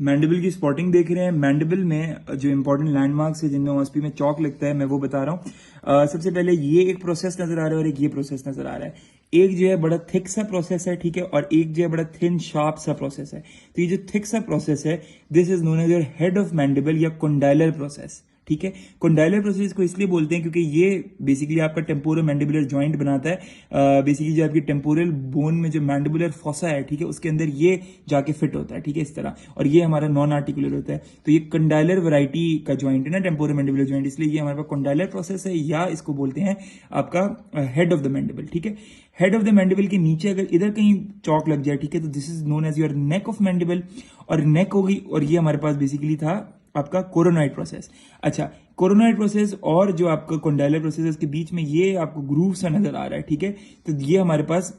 Mandible की spotting देख रहे हैं। मैंडिबल में जो इंपॉर्टेंट लैंडमार्क्स है जिनमें ओएसपी में चौक लगता है मैं वो बता रहा हूँ। सबसे पहले ये एक प्रोसेस नजर आ रहा है और एक ये प्रोसेस नजर आ रहा है। एक जो है बड़ा थिक सा प्रोसेस है, ठीक है, और एक जो है बड़ा थिन शार्प सा प्रोसेस है। तो ये जो थिक सा प्रोसेस है this is known as your head of mandible या कंडाइलर प्रोसेस, ठीक है। कंडाइलर प्रोसेस को इसलिए बोलते हैं क्योंकि ये बेसिकली आपका टेम्पोरो मैंडिबुलर जॉइंट बनाता है। बेसिकली जो आपकी टेम्पोरल बोन में जो मैंडिबुलर फोसा है, ठीक है, उसके अंदर ये जाके फिट होता है, ठीक है, इस तरह, और ये हमारा नॉन आर्टिकुलर होता है। तो ये कंडाइलर वैरायटी का जॉइंट है ना, टेम्पोरो मैंडिबुलर जॉइंट, इसलिए ये हमारे पास कंडाइलर प्रोसेस है या इसको बोलते हैं आपका हेड ऑफ द मैंडिबल, ठीक है। हेड ऑफ द मैंडिबल के नीचे अगर इधर कहीं चौक लग जाए, ठीक है, तो this is known as your neck of mandible, और नेक होगी, और ये हमारे पास बेसिकली था आपका कोरोनॉइड प्रोसेस। अच्छा, कोरोनॉइड प्रोसेस और जो आपका कंडाइलर प्रोसेस है उसके बीच में ये आपको ग्रूव सा नजर आ रहा है, ठीक है। तो ये हमारे पास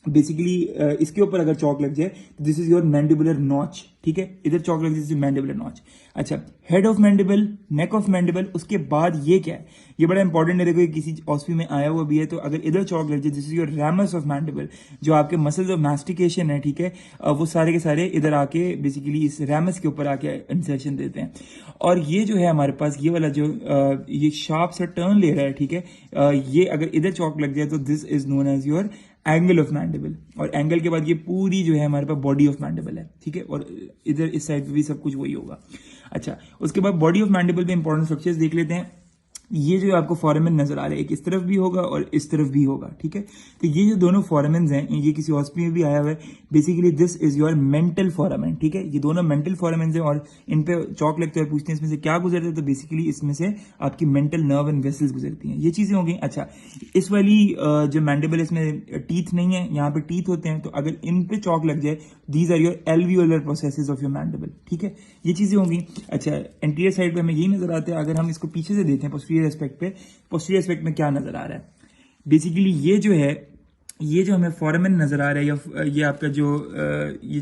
बेसिकली इसके ऊपर अगर चौक लग जाए तो this is your mandibular notch, ठीक है, इधर चौक लग जाए दिस इज मैंडिबुलर नॉच। अच्छा, head of mandible, neck of mandible, उसके बाद ये क्या है, ये बड़ा इंपॉर्टेंट है। देखो किसी ऑस्पी में आया हुआ भी है, तो अगर इधर चौक लग जाए this is your ramus of mandible, जो आपके मसल्स ऑफ मैस्टिकेशन है, ठीक है, वो सारे के सारे इधर आके बेसिकली इस रैमस के ऊपर आके इंसर्शन देते हैं। और ये जो है हमारे पास ये वाला जो ये शार्प सा टर्न ले रहा है, ठीक है, ये अगर इधर चौक लग जाए तो this is known as your angle of mandible, और एंगल के बाद ये पूरी जो है हमारे पास बॉडी ऑफ मैंडिबल है, ठीक है, और इधर इस साइड पे भी सब कुछ वही होगा। अच्छा, उसके बाद बॉडी ऑफ मैंडिबल में इंपॉर्टेंट स्ट्रक्चर्स देख लेते हैं। ये जो आपको फोरामेन नजर आ रहा है, एक इस तरफ भी होगा और इस तरफ भी होगा, ठीक है। तो ये जो दोनों फोरामेन्स हैं, ये किसी हॉस्पी में भी आया हुआ है, basically this is your mental foramen, ठीक है। ये दोनों मेंटल फोरामेन्स हैं और इन पे चौक लगते हैं, पूछते हैं इसमें से क्या गुजरता है, तो बेसिकली इसमें से आपकी मेंटल नर्व एंड वेसल्स गुजरती हैं, ये चीजें हो गई। अच्छा, इस वाली जो मैंडिबल इसमें टीथ नहीं है, यहाँ पे टीथ होते हैं, तो अगर इन पे चौक लग जाए these are your alveolar processes of your mandible, ठीक है, ये चीजें होंगी। अच्छा, एंटीरियर साइड पे हमें यही नजर आता है। अगर हम इसको पीछे से देखें पोस्टीरियर एस्पेक्ट पे, पोस्टीरियर एस्पेक्ट में क्या नजर आ रहा है, बेसिकली ये जो है, ये जो हमें फोरामेन नजर आ रहा है, या ये आपका जो ये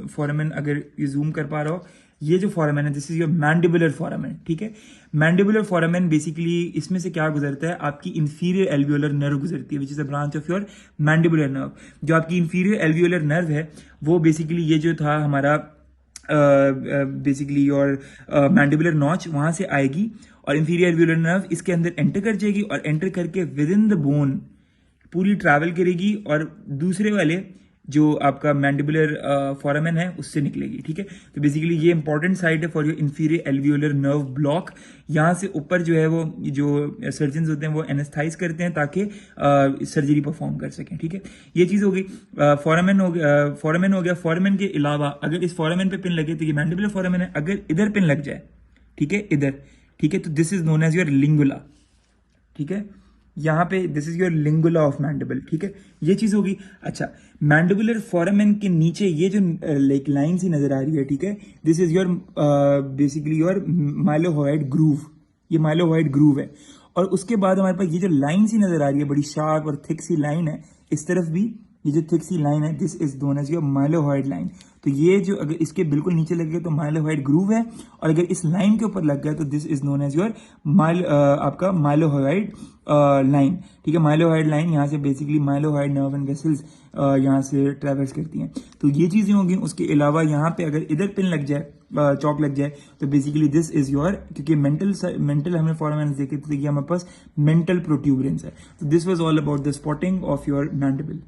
फोरामेन, अगर ये जूम कर पा रहा हो, ये जो फोरामेन है this is your mandibular foramen, ठीक है। मैंडिबुलर फोरामेन बेसिकली इसमें से क्या गुजरता है, आपकी इंफीरियर एल्वियोलर नर्व गुजरती है which is a branch of your mandibular nerve. जो आपकी इंफीरियर एल्वियोलर नर्व है वो बेसिकली ये जो था हमारा बेसिकली योर मैंडिबुलर नॉच, वहां से आएगी और इंफीरियर एल्वियोलर नर्व इसके अंदर एंटर कर जाएगी, और एंटर करके विद इन द बोन पूरी ट्रैवल करेगी और दूसरे वाले जो आपका मैंडिबुलर फोरामेन है उससे निकलेगी, ठीक है। तो बेसिकली ये इंपॉर्टेंट साइट है for your inferior alveolar nerve block. यहाँ से ऊपर जो है वो जो सर्जन होते हैं वो एनेस्थाइज करते हैं ताकि सर्जरी परफॉर्म कर सकें, ठीक है। ये चीज हो गई। फोरामेन हो गया। फोरामेन के अलावा अगर इस फोरामेन पे पिन लगे तो ये मैंडिबुलर फोरामेन है, अगर इधर पिन लग जाए, ठीक है, इधर, ठीक है, तो this is known as your lingula, ठीक है, यहाँ पे this is your lingula of mandible, ठीक है, ये चीज होगी। अच्छा, मैंडिबुलर फोरामेन के नीचे ये जो लाइक लाइन सी नजर आ रही है, ठीक है, this is your basically your mylohyoid groove, ये माइलोहॉइड ग्रूव है। और उसके बाद हमारे पास ये जो लाइन सी नजर आ रही है, बड़ी शार्प और थिक सी लाइन है, इस तरफ भी ये जो थिक सी लाइन है this is known as your mylohyoid line. तो ये जो अगर इसके बिल्कुल नीचे लग गया तो माइलोहॉइड ग्रूव है, और अगर इस लाइन के ऊपर लग गया तो this is known as your आपका माइलोहॉइड लाइन, ठीक है। माइलोहॉइड लाइन यहाँ से basically mylohyoid nerve and vessels यहाँ से ट्रेवल्स करती हैं, तो ये चीजें होंगी। उसके अलावा यहाँ पे अगर इधर पिन लग जाए, चौक लग जाए, तो बेसिकली दिस इज योर, क्योंकि मेंटल हमने फॉर्मेन्स देखे तो ये हमारे पास मेंटल प्रोट्यूबरेंस है। तो this was all about the spotting of your mandible.